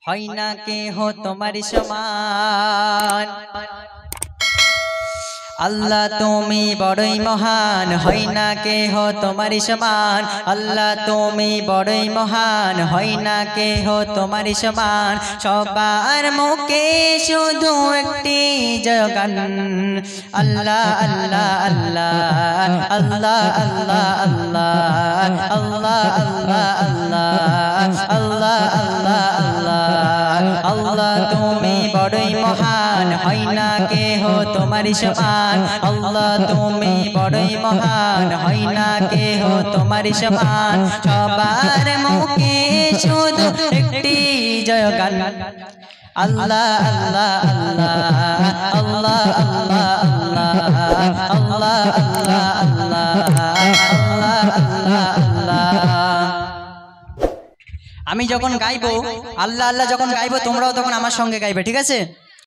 হয় না কেহ তোমার সমান। আল্লাহ তুমি বড়ই মহান, হয় না কেহ তোমার সমান। আল্লাহ তুমি বড়ই মহান, হয় না কেহ তোমার সমান। সবার মুখে শুধু একটি জয়গান, আল্লাহ আল্লাহ আল্লাহ আল্লাহ আল্লাহ আল্লাহ আল্লাহ আল্লাহ আল্লাহ আল্লাহ আল্লাহ আল্লাহ তুমি বড়ই মহান, হয় না কেহ তোমার সমান। আল্লাহ তুমি বড়ই মহান, হয় না কেহ তোমার সমান। সবার মুখে শুধু একটি জয়গান, আল্লাহ আল্লাহ আল্লাহ আল্লাহ আল্লাহ আল্লাহ আল্লাহ আল্লাহ আল্লাহ আল্লাহ আল্লাহ। আমি যখন গাইবো আল্লাহ আল্লাহ যখন গাইবো তোমরাও তখন আমার সঙ্গে গাইবে, ঠিক আছে?